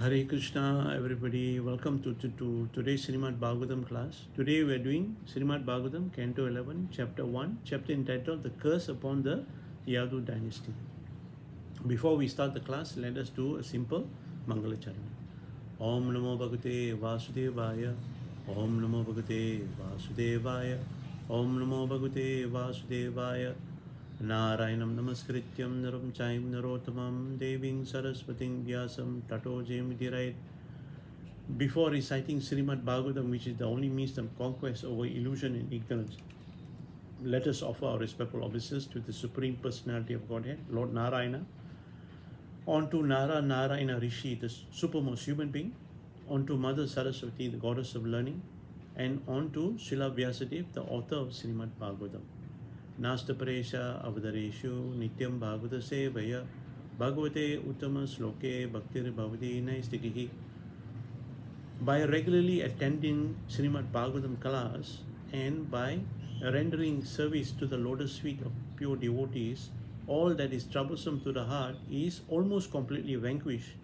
Hare Krishna, everybody. Welcome to today's Srimad Bhagavatam class. Today we are doing Srimad Bhagavatam, Canto 11, Chapter 1, chapter entitled The Curse Upon the Yadu Dynasty. Before we start the class, let us do a simple Mangala Charana. Om Namo Bhagavate Vasudevaya. Om Namo Bhagavate Vasudevaya. Om Namo Bhagavate Vasudevaya. Narayanam Namaskrityam Naram Chaim Narottamam Deving Saraswating Vyasam Tato Jayamidhi. Before reciting Srimad Bhagavatam, which is the only means of conquest over illusion and ignorance, let us offer our respectful obeisance to the Supreme Personality of Godhead, Lord Narayana, onto Narayana Rishi, the supermost human being, onto Mother Saraswati, the goddess of learning, and onto Srila Vyasadeva, the author of Srimad Bhagavatam. Nastaparesha Avadareshu Nityam Bhagavata Sevaya Bhagavate Uttama Sloke Bhaktir Bhavati Naistikihi. By regularly attending Srimad Bhagavatam class and by rendering service to the lotus feet of pure devotees, all that is troublesome to the heart is almost completely vanquished,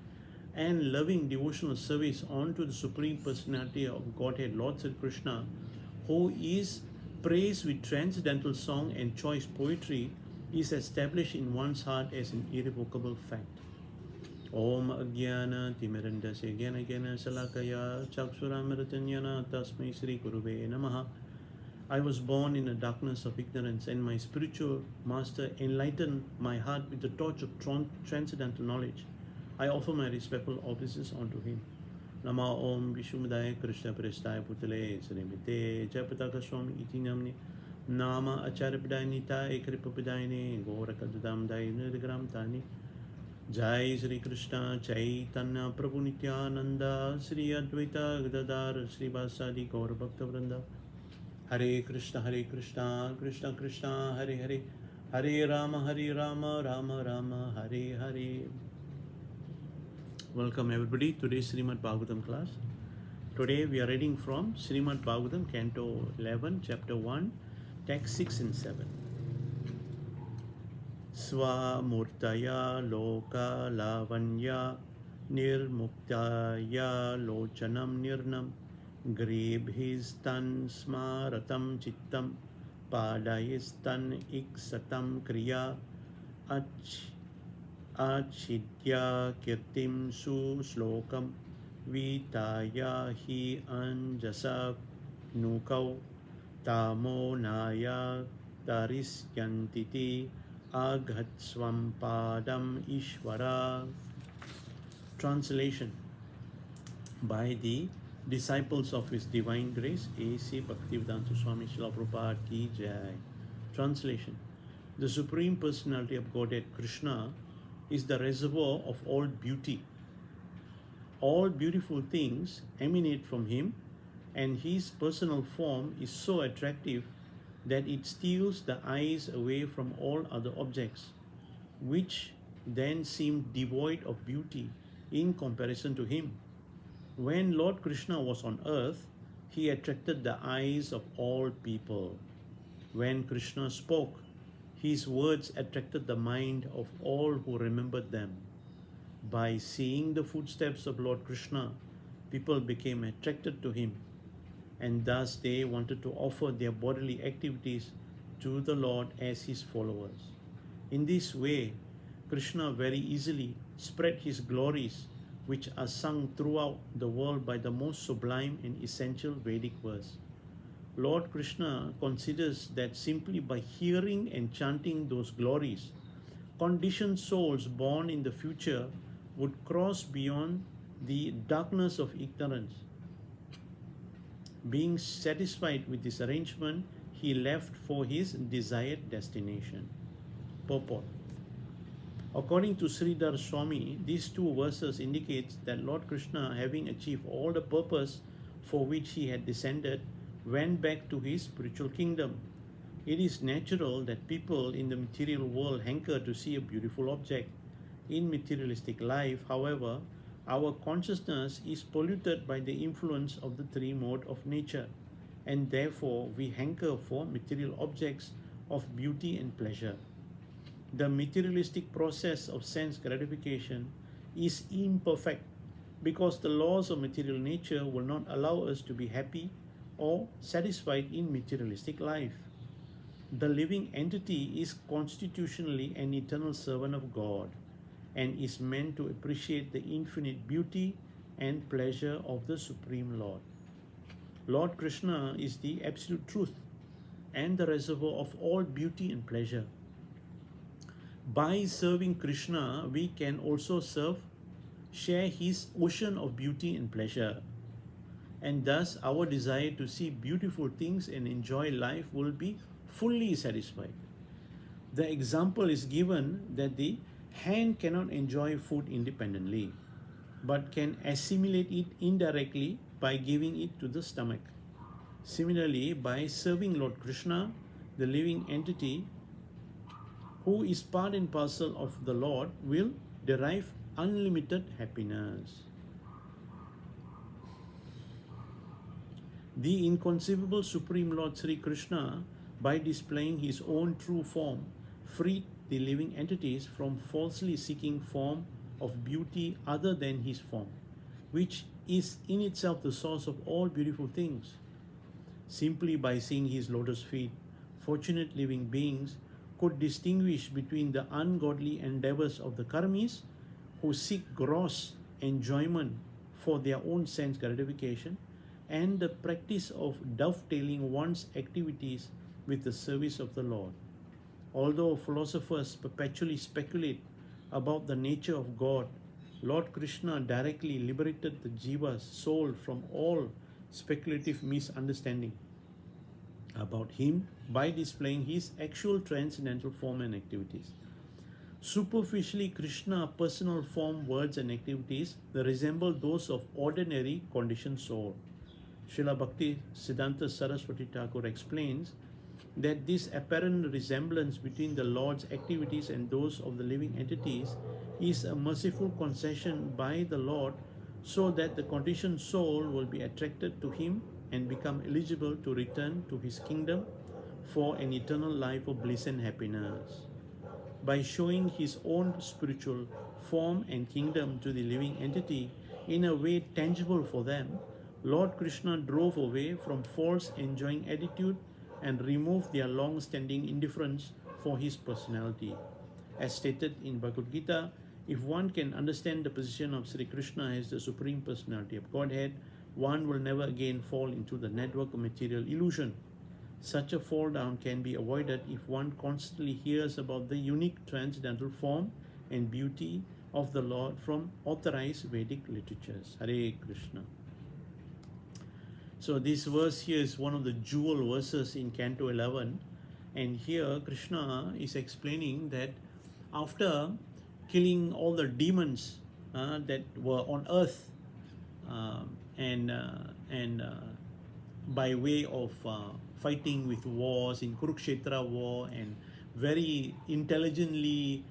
and loving devotional service unto the Supreme Personality of Godhead, Lord Sri Krishna, who is praise with transcendental song and choice poetry, is established in one's heart as an irrevocable fact. Om Agyana Timirandasya Gyana Gyana Salakaya Chaksuramritanyana Tasmai Sri Guruve Namaha. I was born in the darkness of ignorance, and my spiritual master enlightened my heart with the torch of transcendental knowledge. I offer my respectful obeisance unto him. Nama Om Vishumudaya Krishna Prestaya Putale Srimite Jayapataka Swami Iti Namni Nama Acharya Padainita Ekripa Padaini Gorakadam Dainiragram Tani Jai Sri Krishna Chaitanya Prabhu Nityananda Sri Advaita Gadadhar Sri Vasadi Gaur Bhakta Vranda. Hare Krishna Krishna Krishna Hare Hare Hare Rama Rama Rama Hare Hare. Welcome everybody to today's Srimad Bhagavatam class. Today we are reading from Srimad Bhagavatam, Canto 11, Chapter 1, Text 6 and 7. Swamurtaya loka lavanya nirmuktaya lochanam nirnam grebhistan smaratam chittam padayistan iksatam kriya Achidya kirtim su slokam vitaya hi anjasa nukau tamo naya tarisyantiti aghatsvam padam ishvara. Translation by the disciples of His Divine Grace, A.C. Bhaktivedanta Swami Srila Prabhupada Ki Jai. Translation: the Supreme Personality of Godhead, Krishna, is the reservoir of all beauty. All beautiful things emanate from Him, and His personal form is so attractive that it steals the eyes away from all other objects, which then seem devoid of beauty in comparison to Him. When Lord Krishna was on earth, He attracted the eyes of all people. When Krishna spoke, His words attracted the mind of all who remembered them. By seeing the footsteps of Lord Krishna, people became attracted to Him, and thus they wanted to offer their bodily activities to the Lord as His followers. In this way, Krishna very easily spread His glories, which are sung throughout the world by the most sublime and essential Vedic verse. Lord Krishna considers that simply by hearing and chanting those glories, conditioned souls born in the future would cross beyond the darkness of ignorance. Being satisfied with this arrangement, he left for his desired destination. Purport. According to Sridhar Swami, these two verses indicate that Lord Krishna, having achieved all the purpose for which he had descended, went back to his spiritual kingdom. It is natural that people in the material world hanker to see a beautiful object. In materialistic life, however, our consciousness is polluted by the influence of the three modes of nature, and therefore we hanker for material objects of beauty and pleasure. The materialistic process of sense gratification is imperfect because the laws of material nature will not allow us to be happy or satisfied in materialistic life. The living entity is constitutionally an eternal servant of God and is meant to appreciate the infinite beauty and pleasure of the Supreme Lord. Lord Krishna is the absolute truth and the reservoir of all beauty and pleasure. By serving Krishna, we can also share his ocean of beauty and pleasure. And thus, our desire to see beautiful things and enjoy life will be fully satisfied. The example is given that the hand cannot enjoy food independently, but can assimilate it indirectly by giving it to the stomach. Similarly, by serving Lord Krishna, the living entity, who is part and parcel of the Lord, will derive unlimited happiness. The inconceivable Supreme Lord Sri Krishna, by displaying his own true form, freed the living entities from falsely seeking form of beauty other than his form, which is in itself the source of all beautiful things. Simply by seeing his lotus feet, fortunate living beings could distinguish between the ungodly endeavors of the karmis who seek gross enjoyment for their own sense gratification and the practice of dovetailing one's activities with the service of the Lord. Although philosophers perpetually speculate about the nature of God, Lord Krishna directly liberated the jiva's soul from all speculative misunderstanding about him by displaying his actual transcendental form and activities. Superficially, Krishna's personal form, words and activities resemble those of ordinary conditioned soul. Srila Bhakti Siddhanta Saraswati Thakur explains that this apparent resemblance between the Lord's activities and those of the living entities is a merciful concession by the Lord so that the conditioned soul will be attracted to him and become eligible to return to his kingdom for an eternal life of bliss and happiness. By showing his own spiritual form and kingdom to the living entity in a way tangible for them, Lord Krishna drove away from false enjoying attitude and removed their long-standing indifference for his personality. As stated in Bhagavad Gita, if one can understand the position of Sri Krishna as the Supreme Personality of Godhead, one will never again fall into the network of material illusion. Such a fall down can be avoided if one constantly hears about the unique transcendental form and beauty of the Lord from authorized Vedic literatures. Hare Krishna. So this verse here is one of the jewel verses in Canto 11, and here Krishna is explaining that after killing all the demons that were on earth and by way of fighting with wars in Kurukshetra war and very intelligently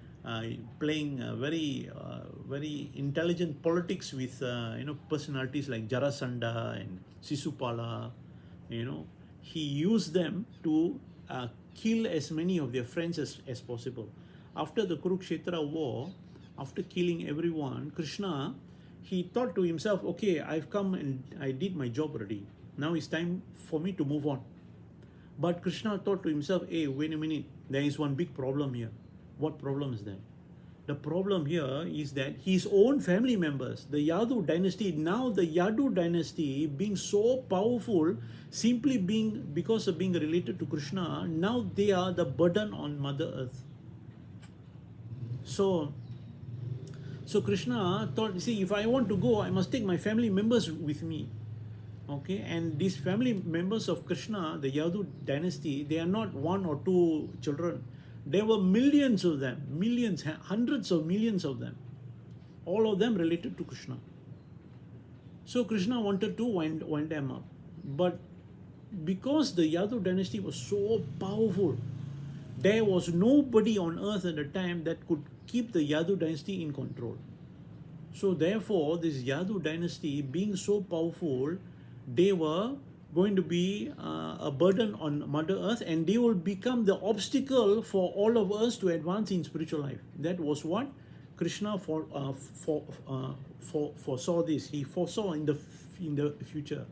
playing very intelligent politics with personalities like Jarasandha and Sisupala, he used them to kill as many of their friends as possible. After the Kurukshetra war, after killing everyone, Krishna, he thought to himself, okay, I've come and I did my job already. Now it's time for me to move on. But Krishna thought to himself, hey, wait a minute, there is one big problem here. What problem is that? The problem here is that his own family members, the Yadu dynasty, now the Yadu dynasty being so powerful, simply because of being related to Krishna, now they are the burden on Mother Earth. So Krishna thought, see, if I want to go, I must take my family members with me. Okay, and these family members of Krishna, the Yadu dynasty, they are not one or two children. There were millions of them, millions, hundreds of millions of them, all of them related to Krishna. So Krishna wanted to wind them up. But because the Yadu dynasty was so powerful, there was nobody on earth at the time that could keep the Yadu dynasty in control. So therefore, this Yadu dynasty being so powerful, they were going to be a burden on Mother Earth, and they will become the obstacle for all of us to advance in spiritual life. That was what Krishna foresaw this. He foresaw in the future.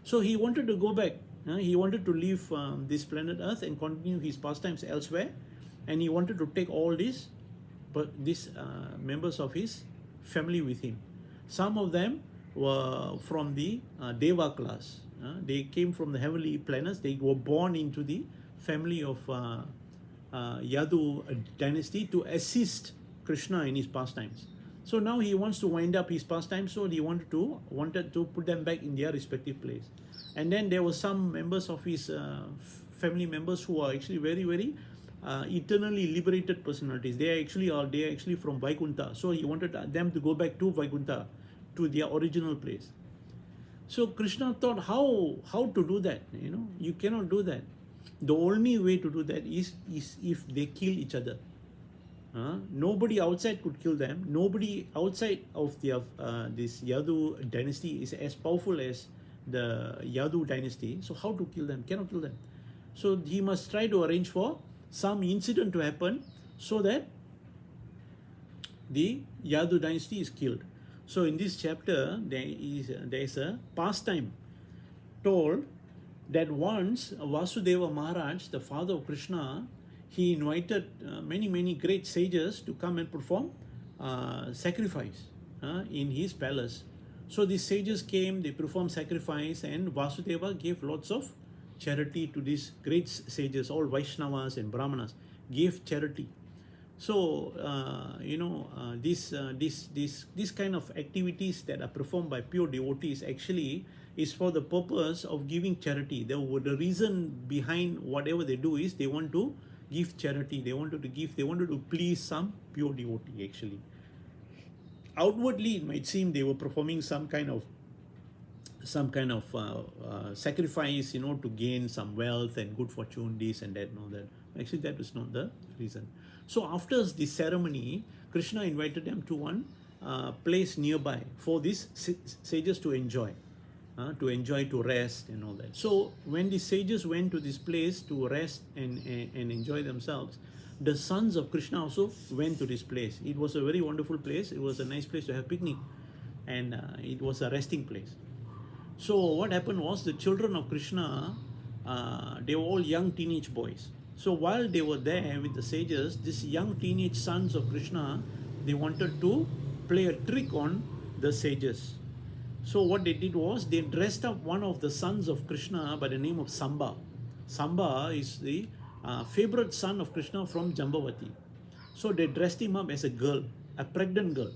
So he wanted to go back. He wanted to leave this planet Earth and continue his pastimes elsewhere, and he wanted to take all these members of his family with him. Some of them were from the Deva class. They came from the heavenly planets. They were born into the family of Yadu dynasty to assist Krishna in his pastimes. So now he wants to wind up his pastimes, so he wanted to put them back in their respective place. And then there were some members of his family members who are actually very, very eternally liberated personalities. They are actually from Vaikuntha. So he wanted them to go back to Vaikuntha, to their original place. So Krishna thought, how to do that? You cannot do that. The only way to do that is if they kill each other. Nobody outside could kill them. Nobody outside of this Yadu dynasty is as powerful as the Yadu dynasty. So how to kill them? Cannot kill them. So he must try to arrange for some incident to happen so that the Yadu dynasty is killed. So in this chapter, there is a pastime told that once Vasudeva Maharaj, the father of Krishna, he invited many great sages to come and perform sacrifice in his palace. So these sages came, they performed sacrifice, and Vasudeva gave lots of charity to these great sages. All Vaishnavas and Brahmanas gave charity. So this kind of activities that are performed by pure devotees actually is for the purpose of giving charity. The reason behind whatever they do is they want to give charity. They wanted to please some pure devotee actually. Outwardly, it might seem they were performing some kind of sacrifice, to gain some wealth and good fortune, this and that, and all that. Actually, that was not the reason. So after this ceremony, Krishna invited them to one place nearby for these sages to enjoy, to rest and all that. So when the sages went to this place to rest and enjoy themselves, the sons of Krishna also went to this place. It was a very wonderful place. It was a nice place to have picnic, and it was a resting place. So what happened was the children of Krishna, they were all young teenage boys. So while they were there with the sages, these young teenage sons of Krishna, they wanted to play a trick on the sages. So what they did was they dressed up one of the sons of Krishna by the name of Samba. Samba is the favorite son of Krishna from Jambavati. So they dressed him up as a girl, a pregnant girl.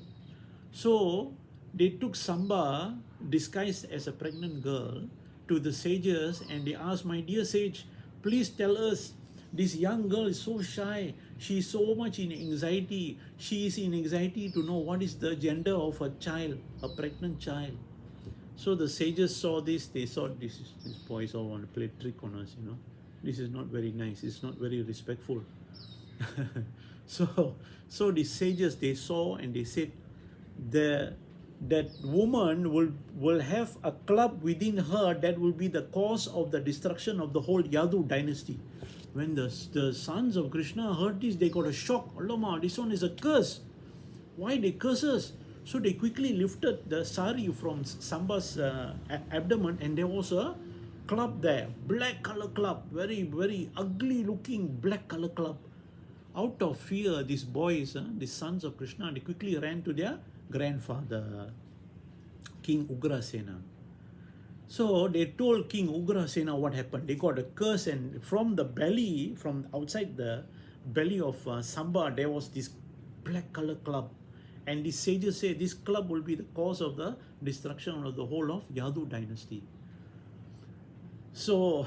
So they took Samba disguised as a pregnant girl to the sages, and they asked, "My dear sage, please tell us, this young girl is so shy. She is so much in anxiety. She is in anxiety to know what is the gender of a child, a pregnant child." So the sages saw this. They thought, these boys all want to play trick on us, This is not very nice. It's not very respectful. So the sages, they saw and they said, that woman will have a club within her that will be the cause of the destruction of the whole Yadu dynasty. When the sons of Krishna heard this, they got a shock. Alama, this one is a curse. Why they curse us? So they quickly lifted the sari from Samba's abdomen, and there was a club there, black color club, very, very ugly looking black color club. Out of fear, these boys, the sons of Krishna, they quickly ran to their grandfather, King Ugrasena. So they told King Ugrasena what happened. They got a curse, and from outside the belly of Samba, there was this black color club. And the sages say this club will be the cause of the destruction of the whole of Yadu dynasty. So,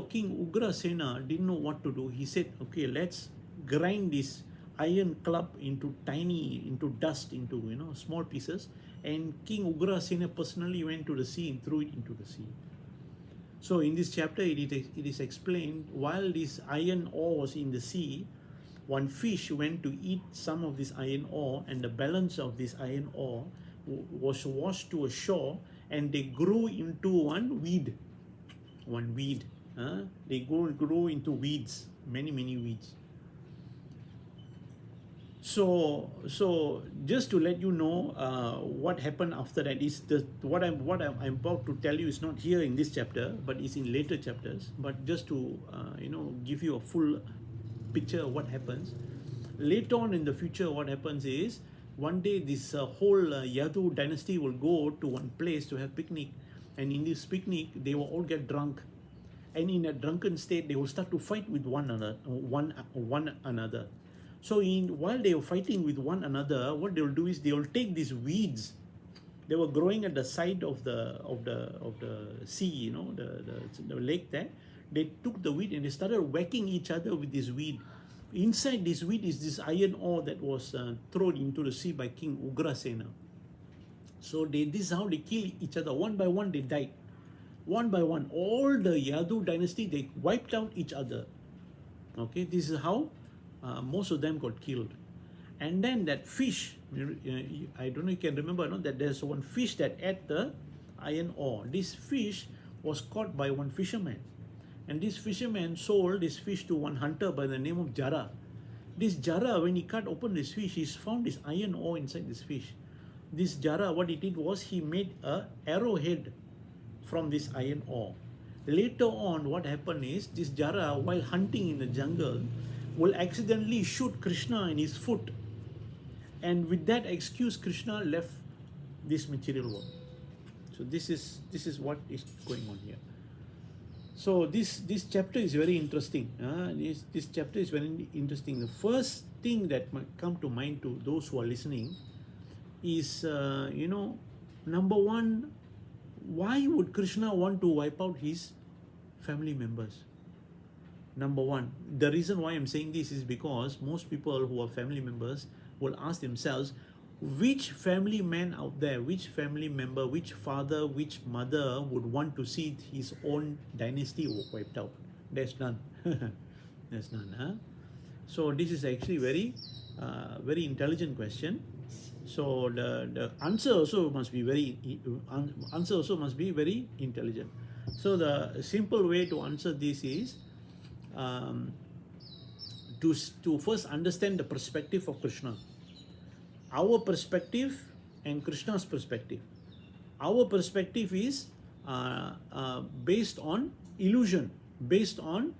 King Ugrasena didn't know what to do. He said, okay, let's grind this iron club into dust, into small pieces. And King Ugrasena personally went to the sea and threw it into the sea. So in this chapter, it is explained, while this iron ore was in the sea, one fish went to eat some of this iron ore, and the balance of this iron ore was washed to a shore, and they grew into one weed. They grow into weeds, many weeds. So just to let you know what happened after that is what I'm about to tell you is not here in this chapter, but is in later chapters. But just to give you a full picture of what happens later on in the future. What happens is one day this whole Yadu dynasty will go to one place to have picnic, and in this picnic they will all get drunk, and in a drunken state they will start to fight with one another. So while they were fighting with one another, what they will do is they will take these weeds. They were growing at the side of the sea, the lake there. They took the weed and they started whacking each other with this weed. Inside this weed is this iron ore that was thrown into the sea by King Ugrasena. So this is how they kill each other. One by one they died. One by one, all the Yadu dynasty, they wiped out each other. Okay, this is how most of them got killed. And then that fish, I don't know if you can remember, that there's one fish that ate the iron ore. This fish was caught by one fisherman. And this fisherman sold this fish to one hunter by the name of Jara. This Jara, when he cut open this fish, he found this iron ore inside this fish. This Jara, what he did was he made a arrowhead from this iron ore. Later on, what happened is this Jara, while hunting in the jungle, will accidentally shoot Krishna in his foot. And with that excuse, Krishna left this material world. So this is what is going on here. So this chapter is very interesting. This chapter is very interesting. The first thing that might come to mind to those who are listening is, number one, why would Krishna want to wipe out his family members? Number one, the reason why I'm saying this is because most people who are family members will ask themselves, which family man out there, which family member, which father, which mother would want to see his own dynasty wiped out? There's none. There's none. Huh? So this is actually very intelligent question. So the answer also must be very intelligent. So the simple way to answer this is to first understand the perspective of Krishna. Our perspective and Krishna's perspective. Our perspective is based on illusion, based on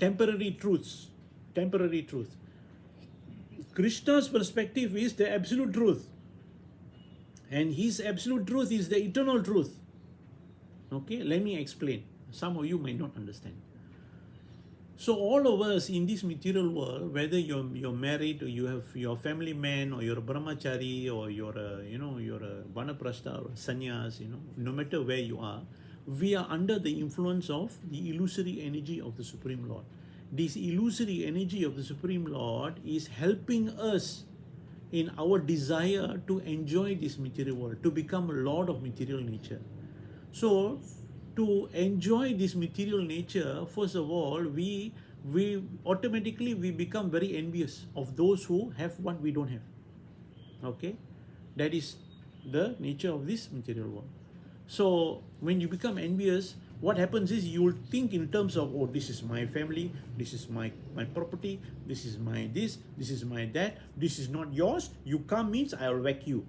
temporary truths. Temporary truth. Krishna's perspective is the absolute truth, and his absolute truth is the eternal truth. Okay, let me explain. Some of you might not understand. So all of us in this material world, whether you're married or you have your family man, or you're a brahmachari, or you're a vanaprastha or a sannyas, no matter where you are, we are under the influence of the illusory energy of the Supreme Lord. This illusory energy of the Supreme Lord is helping us in our desire to enjoy this material world, to become a lord of material nature. So to enjoy this material nature, first of all, we automatically become very envious of those who have what we don't have. Okay, that is the nature of this material world. So when you become envious, what happens is you will think in terms of, oh, this is my family, this is my property, this is my this is my that, this is not yours, you come means I will whack you.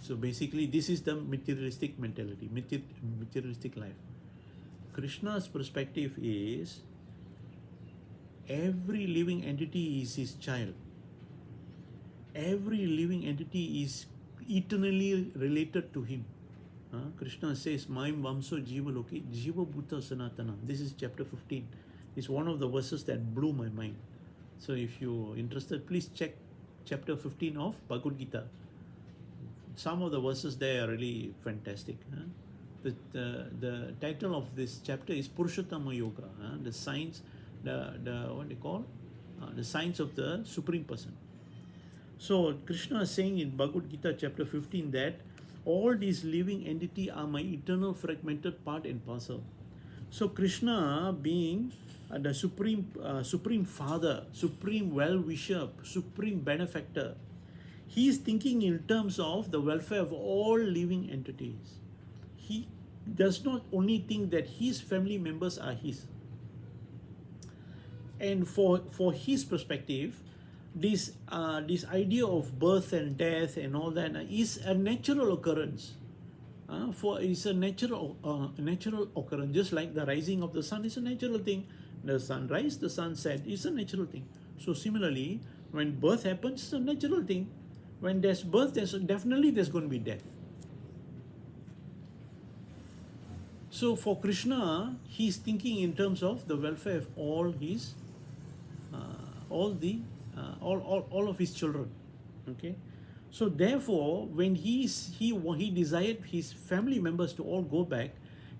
So basically, this is the materialistic mentality, materialistic life. Krishna's perspective is every living entity is his child. Every living entity is eternally related to him. Krishna says, Maim Vamso Jiva Loki, Jiva Bhuta Sanatana. This is chapter 15. It's one of the verses that blew my mind. So if you're interested, please check chapter 15 of Bhagavad Gita. Some of the verses there are really fantastic. The title of this chapter is Purushottama Yoga, the science, the science of the Supreme Person. So Krishna is saying in Bhagavad Gita chapter 15 that all these living entity are my eternal fragmented part and parcel. So Krishna, being the supreme father, supreme well-wisher, supreme benefactor, he is thinking in terms of the welfare of all living entities. He does not only think that his family members are his. And for his perspective, this idea of birth and death and all that is a natural occurrence. For it's a natural occurrence, just like the rising of the sun is a natural thing. The sunrise, the sunset is a natural thing. So similarly, when birth happens, it's a natural thing. When there's birth, there's going to be death. So for Krishna, he's thinking in terms of the welfare of all his, all of his children. Okay, so therefore, when he desired his family members to all go back,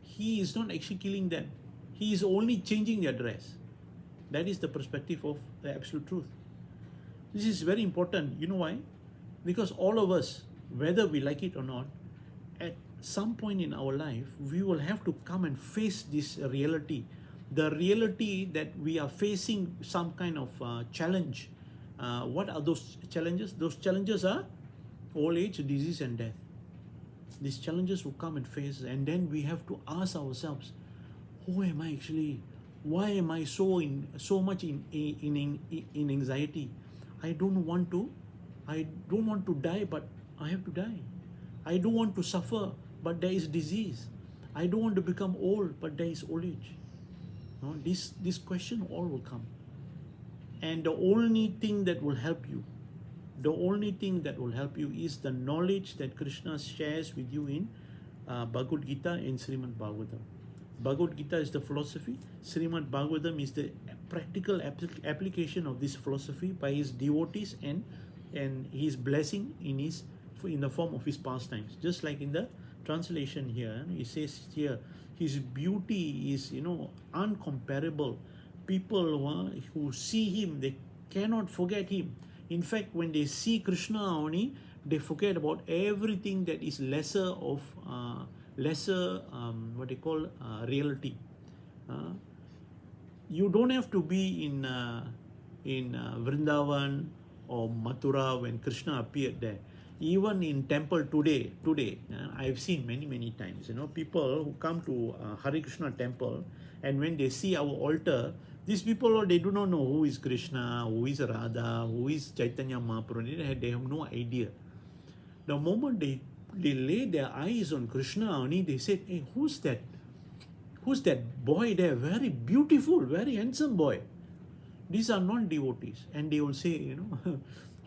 he is not actually killing them. He is only changing their dress. That is the perspective of the absolute truth. This is very important. You know why? Because all of us, whether we like it or not, at some point in our life, we will have to come and face this reality. The reality that we are facing some kind of challenge. What are those challenges? Those challenges are old age, disease, and death. These challenges will come and face, and then we have to ask ourselves, who am I actually? Why am I so much in anxiety? I don't want to die, but I have to die. I don't want to suffer, but there is disease. I don't want to become old, but there is old age. No, this question all will come. And the only thing that will help you, is the knowledge that Krishna shares with you in Bhagavad Gita and Srimad Bhagavatam. Bhagavad Gita is the philosophy. Srimad Bhagavatam is the practical application of this philosophy by his devotees and his blessing in the form of his pastimes. Just like in the translation here, he says here, his beauty is uncomparable. People who see him, they cannot forget him. In fact, when they see Krishna only, they forget about everything that is lesser reality. You don't have to be in Vrindavan or Mathura when Krishna appeared there. Even in temple today, I've seen many times, people who come to Hare Krishna temple, and when they see our altar, these people, they do not know who is Krishna, who is Radha, who is Chaitanya Mahaprabhu. They have no idea. The moment they lay their eyes on Krishna only, they said, hey, who's that? Who's that boy there? Very beautiful, very handsome boy. These are non-devotees. And they will say,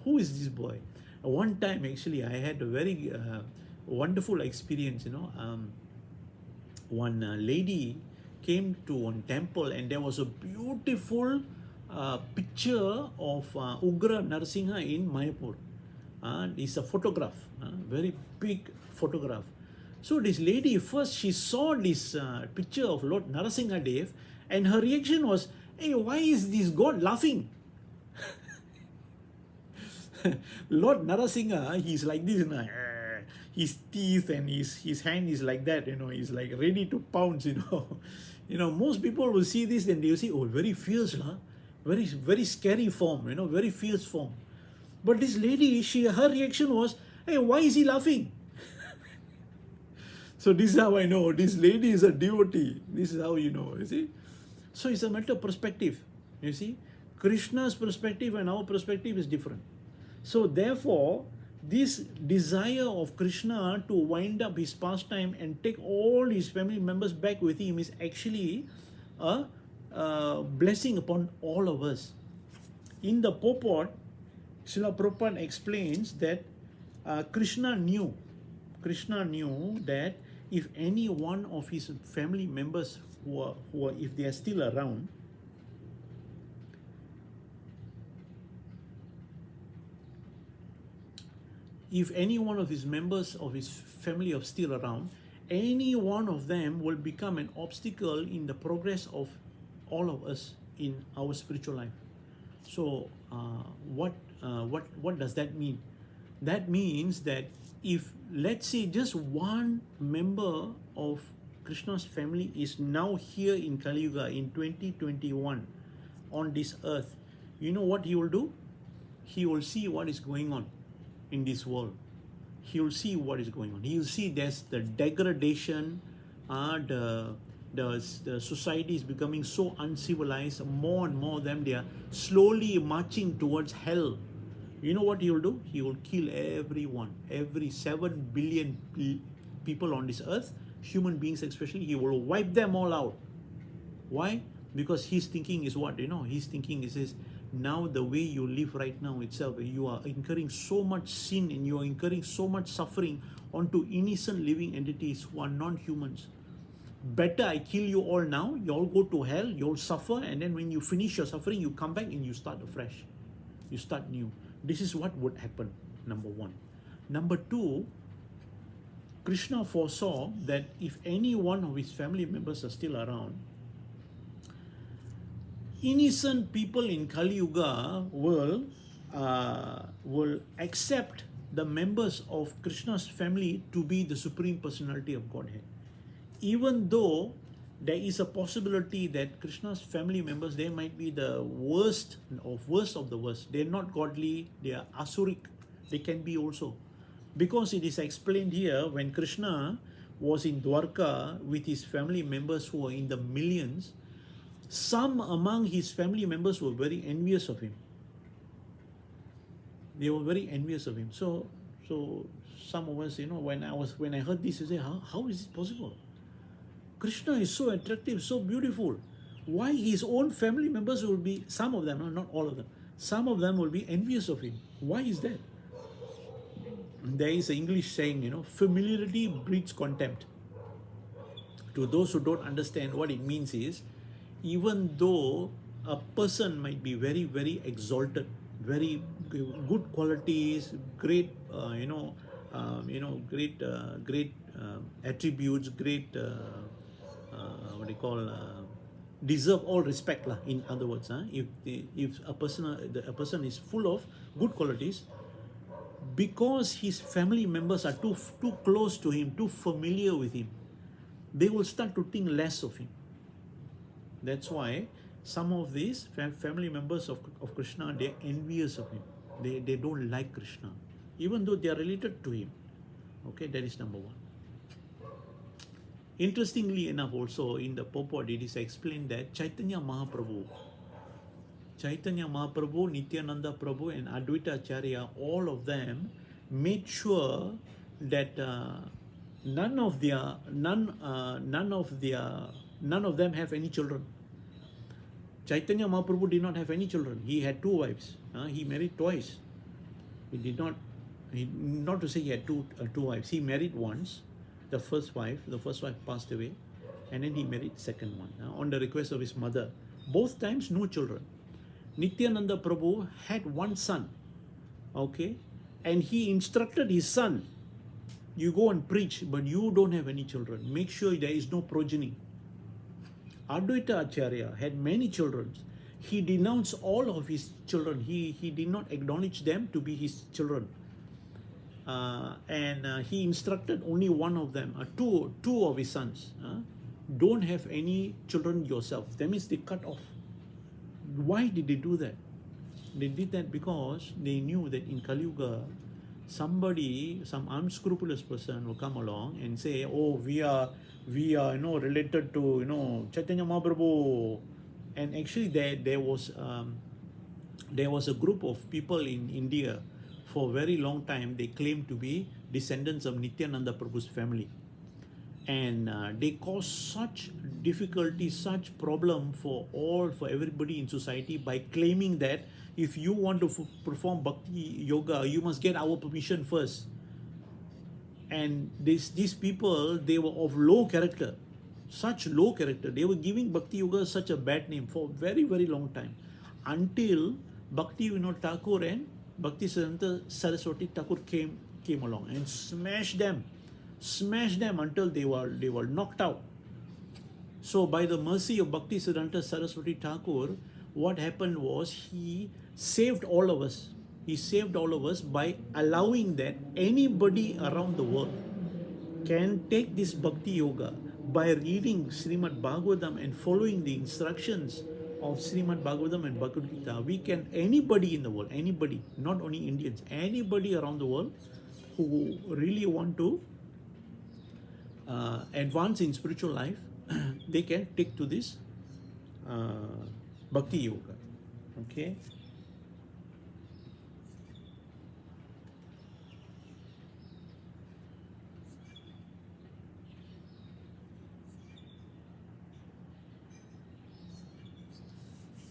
who is this boy? One time, actually, I had a very wonderful experience, one lady came to one temple, and there was a beautiful picture of Ugra Narasimha in Mayapur. It's a photograph, very big photograph. So this lady, first she saw this picture of Lord Narasimha Dev, and her reaction was, hey, why is this God laughing? Lord Narasimha, he's like this, his teeth and his hand is like that, he's like ready to pounce, most people will see this and they will say, oh, very fierce, very, very scary form, very fierce form. But this lady, her reaction was, hey, why is he laughing? So this is how I know this lady is a devotee. This is how you know, you see. So it's a matter of perspective, you see. Krishna's perspective and our perspective is different. So therefore, this desire of Krishna to wind up his pastime and take all his family members back with him is actually a blessing upon all of us. In the purport, Srila Prabhupada explains that Krishna knew that if any one of his family members who are if they are still around, if any one of his members of his family are still around, any one of them will become an obstacle in the progress of all of us in our spiritual life. So what does that mean? That means that if, let's say, just one member of Krishna's family is now here in Kali Yuga in 2021 on this earth, you know what he will do? He will see what is going on in this world. He will see what is going on. He will see there's the degradation, the society is becoming so uncivilized. More and more of them, they are slowly marching towards hell. You know what he will do? He will kill everyone, every 7 billion people on this earth, human beings especially. He will wipe them all out. Why? Because his thinking is what? His thinking is now the way you live right now itself, you are incurring so much sin and you are incurring so much suffering onto innocent living entities who are non-humans. Better I kill you all now, you all go to hell, you all suffer, and then when you finish your suffering, you come back and you start afresh. You start new. This is what would happen, number one. Number two, Krishna foresaw that if any one of his family members are still around, innocent people in Kali Yuga will accept the members of Krishna's family to be the Supreme Personality of Godhead. Even though there is a possibility that Krishna's family members, they might be the worst of the worst. They're not godly, they are asuric. They can be also. Because it is explained here, when Krishna was in Dwarka with his family members who were in the millions, some among his family members were very envious of him. They were very envious of him. So some of us, when I heard this, you say, how is it possible? Krishna is so attractive, so beautiful. Why his own family members will be, some of them, not all of them, some of them will be envious of him? Why is that? There is an English saying, familiarity breeds contempt. To those who don't understand, what it means is, even though a person might be very, very exalted, very good qualities, great, great attributes, great, deserve all respect, in other words. If a person is full of good qualities, because his family members are too close to him, too familiar with him, they will start to think less of him. That's why some of these family members of Krishna, they're envious of him. They don't like Krishna, even though they are related to him. Okay, that is number one. Interestingly enough, also in the purport, it is explained that Chaitanya Mahaprabhu, Nityananda Prabhu, and Advaita Acharya, all of them made sure that none of them have any children. Chaitanya Mahaprabhu did not have any children. He had 2 wives. He married twice. Not to say he had two wives. He married once. The first wife passed away, and then he married the second one on the request of his mother. Both times, no children. Nityananda Prabhu had one son, okay, and he instructed his son, you go and preach, but you don't have any children. Make sure there is no progeny. Advaita Acharya had many children. He denounced all of his children. He did not acknowledge them to be his children. And he instructed only one of them, two of his sons. Don't have any children yourself. That means they cut off. Why did they do that? They did that because they knew that in Kali Yuga, some unscrupulous person will come along and say, oh, we are related to Chaitanya Mahaprabhu. And actually there was a group of people in India. For a very long time, they claimed to be descendants of Nityananda Prabhu's family. And they caused such difficulty, such problem for everybody in society by claiming that if you want to perform bhakti yoga, you must get our permission first. And these people, they were of low character, such low character. They were giving bhakti yoga such a bad name for a very, very long time, until Bhakti Vinod Thakur and Bhakti Siddhanta Saraswati Thakur came along and smashed them until they were knocked out. So by the mercy of Bhakti Siddhanta Saraswati Thakur, what happened was he saved all of us. He saved all of us by allowing that anybody around the world can take this Bhakti Yoga by reading Srimad Bhagavatam and following the instructions of Srimad Bhagavatam and Bhagavad Gita. Anybody in the world, anybody, not only Indians, anybody around the world who really want to advance in spiritual life, they can take to this bhakti yoga. Okay.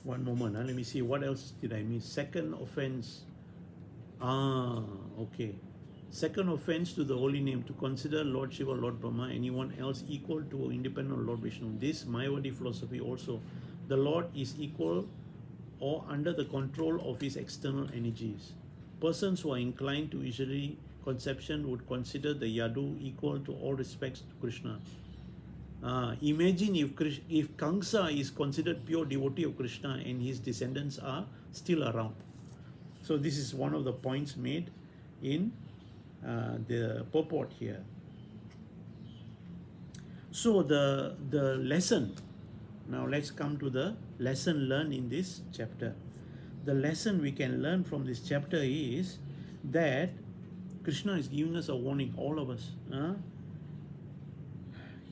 One moment, let me see what else did I miss. Second offense. Okay. Second offense to the holy name, to consider Lord Shiva, Lord Brahma, anyone else equal to independent of Lord Vishnu. This Mayavadi philosophy also. The Lord is equal or under the control of his external energies. Persons who are inclined to easily conception would consider the Yadu equal to all respects to Krishna. Imagine if Kamsa is considered pure devotee of Krishna and his descendants are still around. So this is one of the points made in the purport here. So the lesson, now let's come to the lesson learned in this chapter. The lesson we can learn from this chapter is that Krishna is giving us a warning, all of us.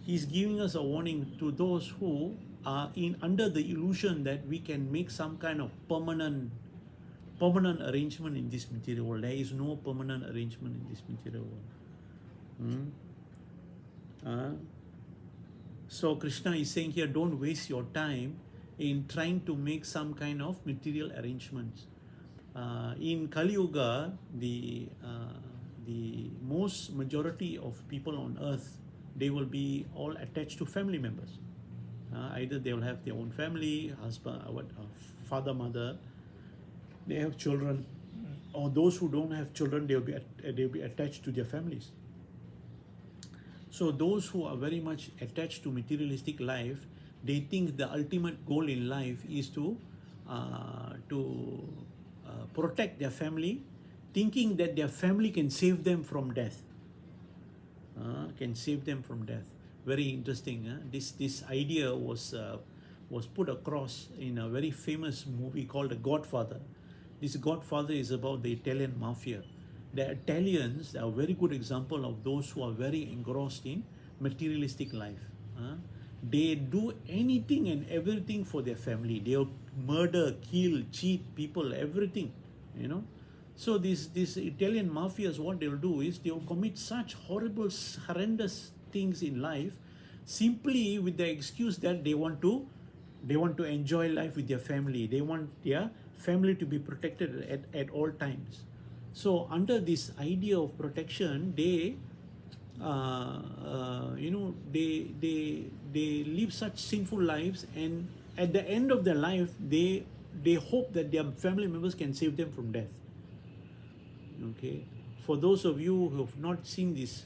He's giving us a warning to those who are under the illusion that we can make some kind of permanent arrangement in this material world. There is no permanent arrangement in this material world. So Krishna is saying here, don't waste your time in trying to make some kind of material arrangements. In Kali Yuga, the most majority of people on earth, they will be all attached to family members. Either they will have their own family, husband, father, mother, they have children, or those who don't have children, they'll be attached to their families. So those who are very much attached to materialistic life, they think the ultimate goal in life is to protect their family, thinking that their family can save them from death. Very interesting. This idea was put across in a very famous movie called The Godfather. This Godfather is about the Italian mafia. The Italians are a very good example of those who are very engrossed in materialistic life. They do anything and everything for their family. They'll murder, kill, cheat people, everything, So these Italian mafias, what they'll do is they'll commit such horrible, horrendous things in life simply with the excuse that they want to enjoy life with their family. They want their family to be protected at all times. So under this idea of protection, they live such sinful lives, and at the end of their life, they hope that their family members can save them from death. Okay, for those of you who have not seen this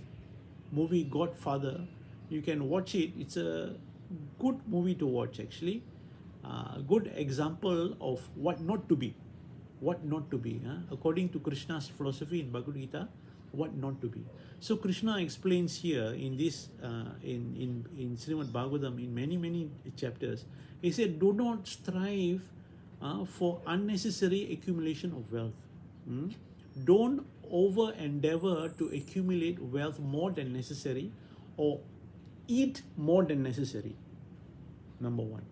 movie Godfather, you can watch it. It's a good movie to watch, actually. A good example of what not to be. According to Krishna's philosophy in Bhagavad Gita, what not to be. So Krishna explains here in this in Srimad Bhagavatam in many chapters. He said, do not strive for unnecessary accumulation of wealth. Don't over endeavor to accumulate wealth more than necessary or eat more than necessary. Number one.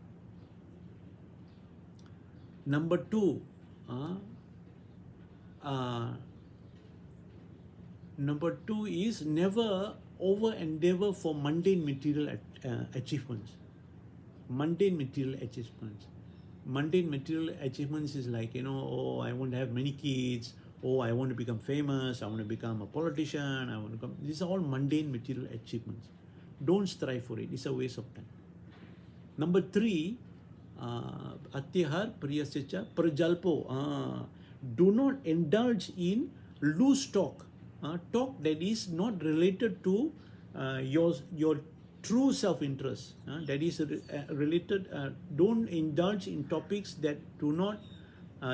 Number two, is never over endeavor for mundane material achievements. Mundane material achievements is like, I want to have many kids. I want to become famous. I want to become a politician. These are all mundane material achievements. Don't strive for it. It's a waste of time. Number three, atyahar priyasya prajalpo. Do not indulge in loose talk. Talk that is not related to your true self-interest. That is related. Don't indulge in topics that do not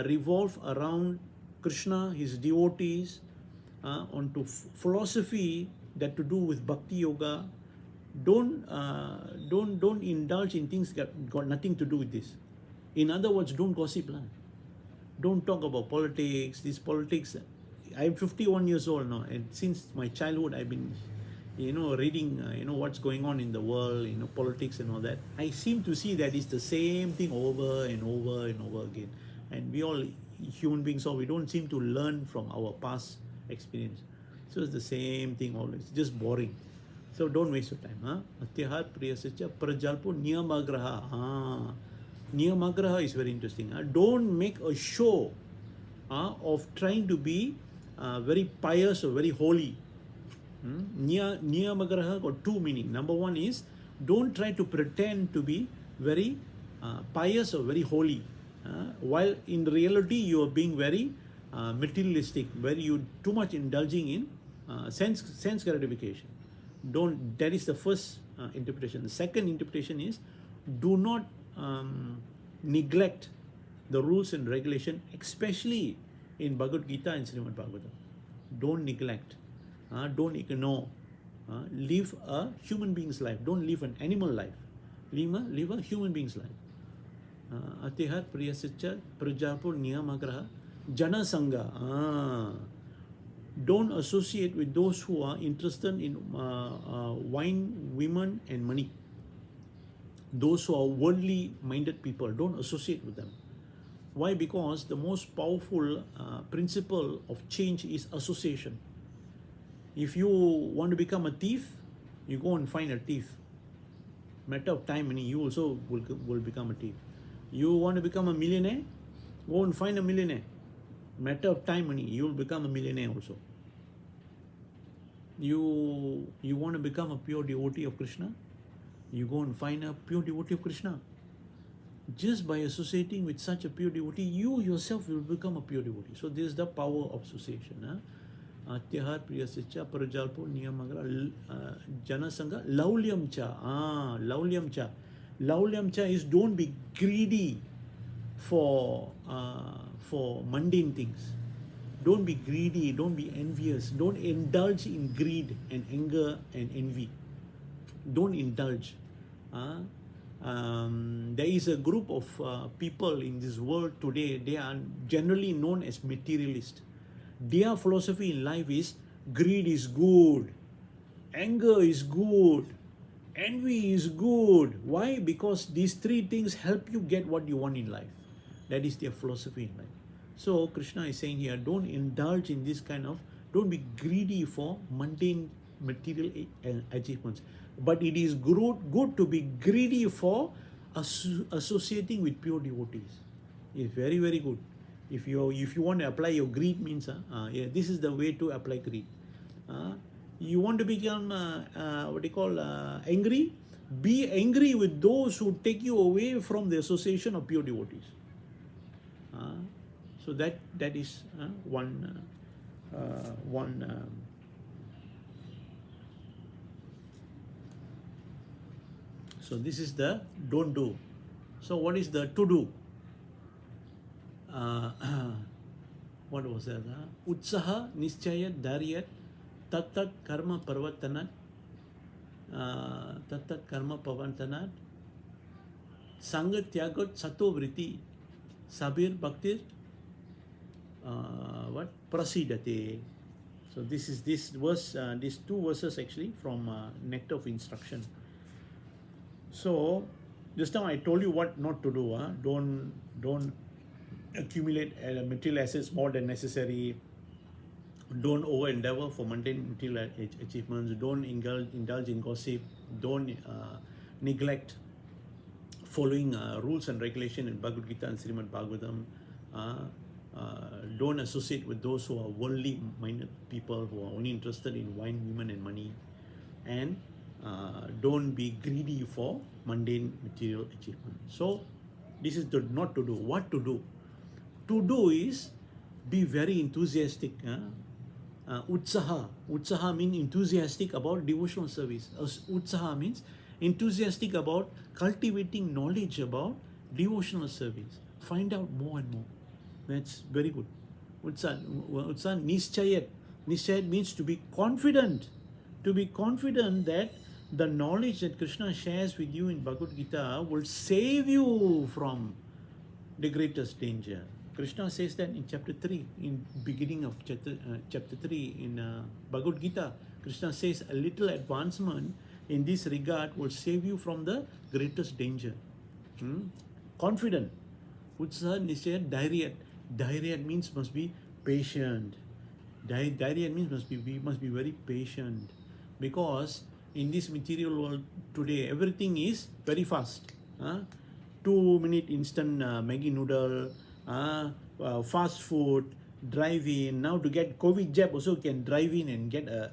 revolve around Krishna, his devotees, onto philosophy that to do with bhakti yoga. Don't indulge in things that got nothing to do with this. In other words, don't gossip. Don't talk about politics. This politics. I'm 51 years old now, and since my childhood, I've been reading, what's going on in the world, politics and all that, I seem to see that it's the same thing over and over and over again. And we all human beings, so we don't seem to learn from our past experience. So it's the same thing always, just boring. So don't waste your time. Atyahat priyasya prajalpo niyamagraha. Niyamagraha is very interesting. Don't make a show of trying to be very pious or very holy. Niyamagraha got two meaning. Number one is, don't try to pretend to be very pious or very holy, while in reality you are being very materialistic, where you too much indulging in sense gratification. That is the first interpretation. The second interpretation is, do not neglect the rules and regulation, especially in Bhagavad Gita and Srimad Bhagavatam. Don't neglect, don't ignore. Live a human being's life. Don't live an animal life. Live a human being's life. Atihat priyasya prajapo niyamagraha jana sangha. Don't associate with those who are interested in wine, women, and money. Those who are worldly minded people, don't associate with them. Why? Because the most powerful principle of change is association. If you want to become a thief, you go and find a thief. Matter of time, and you also will become a thief. You want to become a millionaire, go and find a millionaire. Matter of time, money, you will become a millionaire also. You want to become a pure devotee of Krishna, you go and find a pure devotee of Krishna. Just by associating with such a pure devotee, you yourself will become a pure devotee. So this is the power of association. Atyahar priyasya parajalpo niyamagra janasanga laulyam cha. Laulyam cha. Laulyam cha is, don't be greedy for mundane things. Don't be greedy, don't be envious, don't indulge in greed and anger and envy. Don't indulge. There is a group of people in this world today, they are generally known as materialists. Their philosophy in life is, greed is good, anger is good, envy is good. Why? Because these three things help you get what you want in life. That is their philosophy in life. So Krishna is saying here, don't indulge in this kind of, don't be greedy for mundane material achievements. But it is good to be greedy for associating with pure devotees. It's very, very good. If you want to apply your greed, means this is the way to apply greed. You want to become angry? Be angry with those who take you away from the association of pure devotees. So that is one. So this is the don't do. So what is the to do? What was that? Utsaha nischayat daryat tattat karma parvatanat sangat tyagot sato vritti sabir bhaktir prasidate. So this is this verse, these two verses actually from Nectar of Instruction. So just now I told you what not to do. Don't accumulate material assets more than necessary. Don't over endeavor for mundane material achievements. Don't indulge in gossip. Don't neglect following rules and regulation in Bhagavad Gita and Srimad Bhagavatam. Don't associate with those who are worldly minded people who are only interested in wine, women, and money. And don't be greedy for mundane material achievement. So this is the not to do. What to do? To do is be very enthusiastic. Utsaha. Utsaha means enthusiastic about devotional service. Utsaha means enthusiastic about cultivating knowledge about devotional service. Find out more and more. That's very good. Utsaha nischayat. Nischayat means to be confident. To be confident that the knowledge that Krishna shares with you in Bhagavad Gita will save you from the greatest danger. Krishna says that in chapter 3, in beginning of chapter 3 in Bhagavad Gita. Krishna says a little advancement in this regard will save you from the greatest danger. Confident. Utsaha Nishaya Dhairyat. Dhairyat means must be patient. Dhairyat means we must be very patient, because in this material world today everything is very fast. 2-minute instant Maggi noodle, fast food, drive in. Now to get COVID jab also can drive in and get a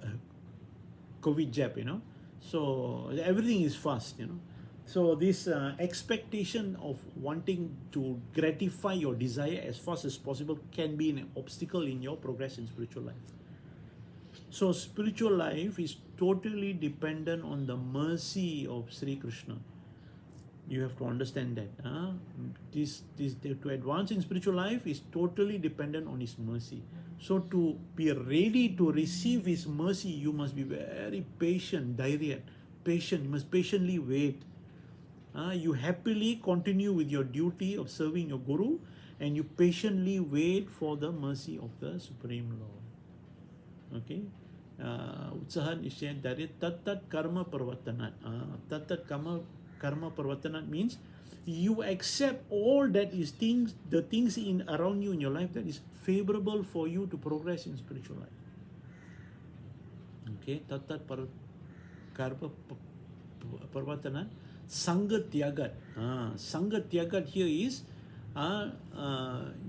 COVID jab, So everything is fast, So this expectation of wanting to gratify your desire as fast as possible can be an obstacle in your progress in spiritual life. So spiritual life is totally dependent on the mercy of Sri Krishna. You have to understand that. To advance in spiritual life is totally dependent on His mercy. So to be ready to receive His mercy, you must be very patient, patient. You must patiently wait. You happily continue with your duty of serving your Guru, and you patiently wait for the mercy of the Supreme Lord. Okay? Utsaha Nishya Dharya Tat Karma Parvatanat. Tat Karma Parvatanat means you accept all that is the things in around you in your life that is favorable for you to progress in spiritual life. Okay? Tat Karma Parvatanat. Sangha Tyagat. Sangha Tyagat here is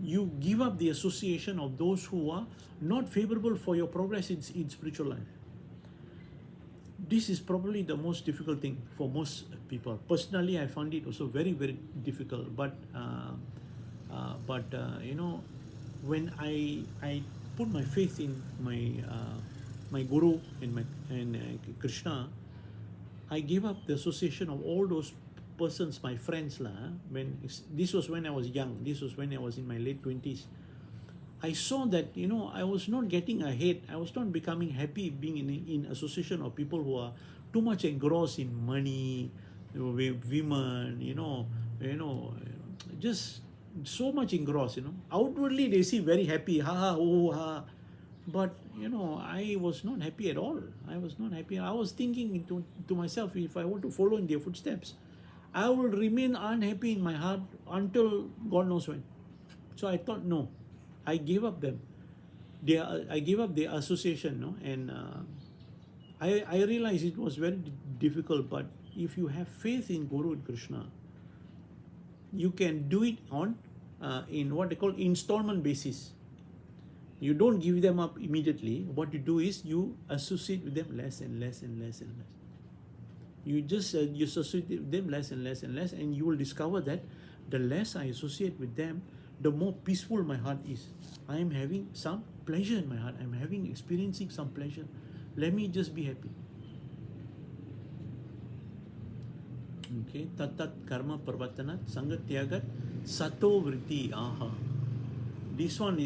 you give up the association of those who are not favorable for your progress in spiritual life. This is probably the most difficult thing for most people. Personally, I found it also very, very difficult. But when I put my faith in my Guru and Krishna, I gave up the association of all those persons, my friends. This was when I was young. This was when I was in my late 20s. I saw that, I was not getting ahead. I was not becoming happy being in association of people who are too much engrossed in money, with women, just so much engrossed, Outwardly they seem very happy, ha ha, oh ha. But, I was not happy at all. I was not happy. I was thinking to myself, if I want to follow in their footsteps, I will remain unhappy in my heart until God knows when. So I thought, no, I gave up them. I gave up their association, and I realized it was very difficult. But if you have faith in Guru and Krishna, you can do it on in what they call installment basis. You don't give them up immediately. What you do is you associate with them less and less and less and less. You just you associate with them less and less and less, and you will discover that the less I associate with them, the more peaceful my heart is. I am having some pleasure in my heart. I am experiencing some pleasure. Let me just be happy. Okay, Tat Karma Parvatanat Sangha Tyagat Sato Vritti. This one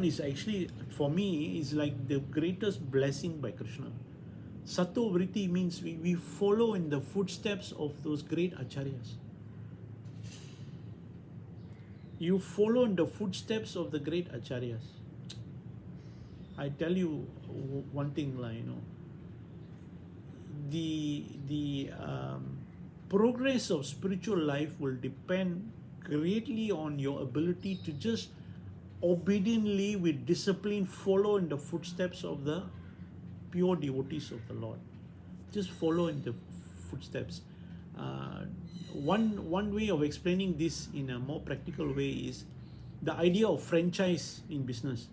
is actually, for me, is like the greatest blessing by Krishna. Sato Vritti means we follow in the footsteps of those great acharyas. You follow in the footsteps of the great acharyas. I tell you one thing, the progress of spiritual life will depend greatly on your ability to just obediently, with discipline, follow in the footsteps of the pure devotees of the Lord. Just follow in the footsteps. One way of explaining this in a more practical way is the idea of franchise in business.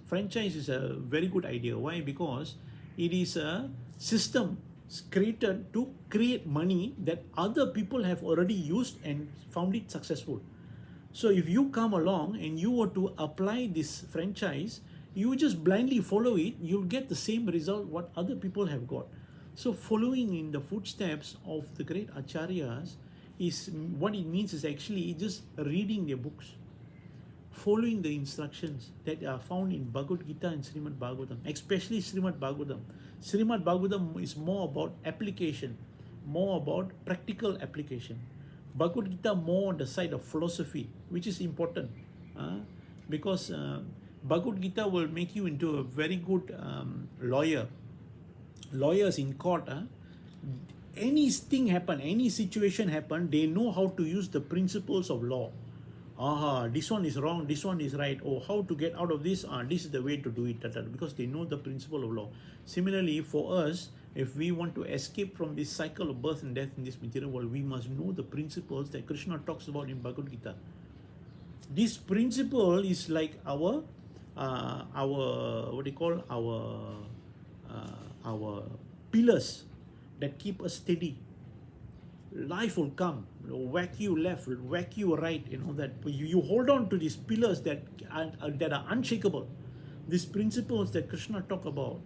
Franchise is a very good idea. Why? Because it is a system created to create money that other people have already used and found it successful. So if you come along and you were to apply this franchise, you just blindly follow it, you'll get the same result what other people have got. So following in the footsteps of the great acharyas is what it means is actually just reading their books, following the instructions that are found in Bhagavad Gita and Srimad Bhagavatam, especially Srimad Bhagavatam. Srimad Bhagavatam is more about application, more about practical application. Bhagavad Gita more on the side of philosophy, which is important because Bhagavad Gita will make you into a very good lawyer lawyers in court, anything happen, any situation happen, they know how to use the principles of law. This one is wrong, this one is right. Oh, how to get out of this? This is the way to do it. Because they know the principle of law. Similarly, for us, if we want to escape from this cycle of birth and death in this material world, we must know the principles that Krishna talks about in Bhagavad Gita. This principle is like our what do you call, our pillars that keep us steady. Life will come, whack you left, whack you right, that you hold on to these pillars that are unshakable. These principles that Krishna talk about,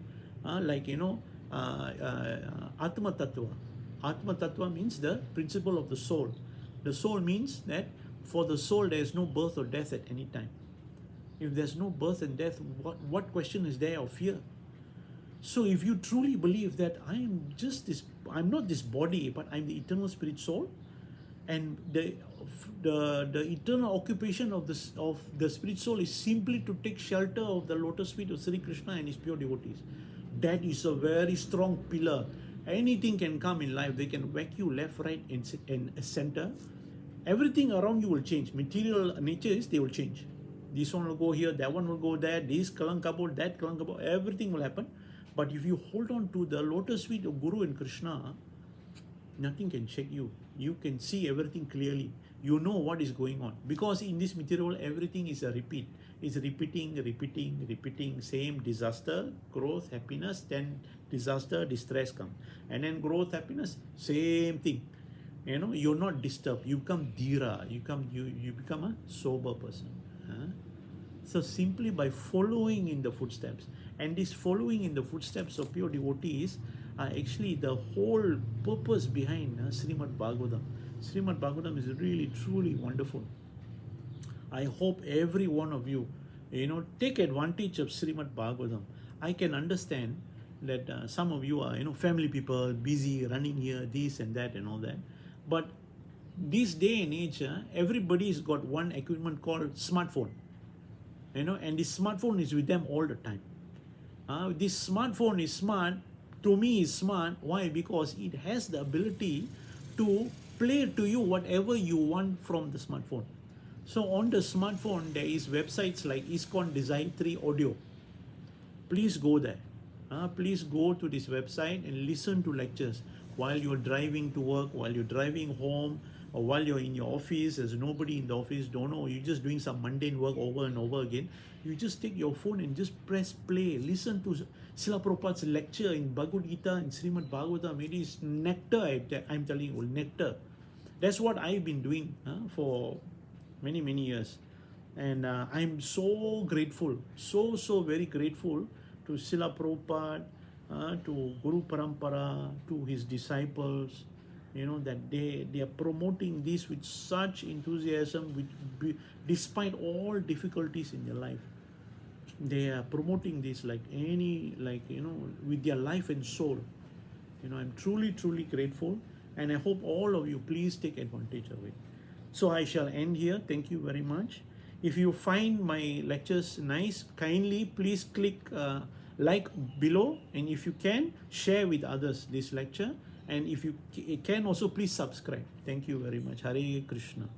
Atma Tattva. Atma Tattva means the principle of the soul. The soul means that for the soul there is no birth or death at any time. If there's no birth and death, what question is there of fear? So if you truly believe that I'm not this body, but I'm the eternal spirit soul, and the eternal occupation of the spirit soul is simply to take shelter of the lotus feet of Sri Krishna and his pure devotees. That is a very strong pillar. Anything can come in life. They can whack you left, right, and center. Everything around you will change. Material nature is they will change. This one will go here, that one will go there, this kalankabod, that kalankabod, everything will happen. But if you hold on to the lotus feet of Guru and Krishna, nothing can shake you. You can see everything clearly. You know what is going on. Because in this material, everything is a repeat. It's repeating. Same disaster, growth, happiness, then disaster, distress comes. And then growth, happiness, same thing. You're not disturbed. You become dhira. You become a sober person. So simply by following in the footsteps, and this following in the footsteps of pure devotees are actually the whole purpose behind Srimad Bhagavatam. Srimad Bhagavatam is really truly wonderful. I hope every one of you, take advantage of Srimad Bhagavatam. I can understand that some of you are, family people, busy, running here, this and that and all that. But this day and age, everybody's got one equipment called smartphone. And this smartphone is with them all the time. This smartphone is smart, to me is smart. Why? Because it has the ability to play to you whatever you want from the smartphone. So on the smartphone, there is websites like ISKCON Desayatri Audio. Please go there. Please go to this website and listen to lectures while you're driving to work, while you're driving home, or while you're in your office. There's nobody in the office, don't know, you're just doing some mundane work over and over again. You just take your phone and just press play. Listen to Srila Prabhupada's lecture in Bhagavad Gita and Srimad Bhagavatam. It is nectar, I'm telling you, nectar. That's what I've been doing for many years. And I'm so grateful, so very grateful to Srila Prabhupada, to Guru Parampara, to his disciples, that they are promoting this with such enthusiasm, despite all difficulties in their life. They are promoting this with their life and soul. I'm truly grateful, and I hope all of you please take advantage of it. So I shall end here. Thank you very much. If you find my lectures nice, kindly please click like below, and if you can, share with others this lecture, and if you can also please subscribe. Thank you very much. Hare Krishna.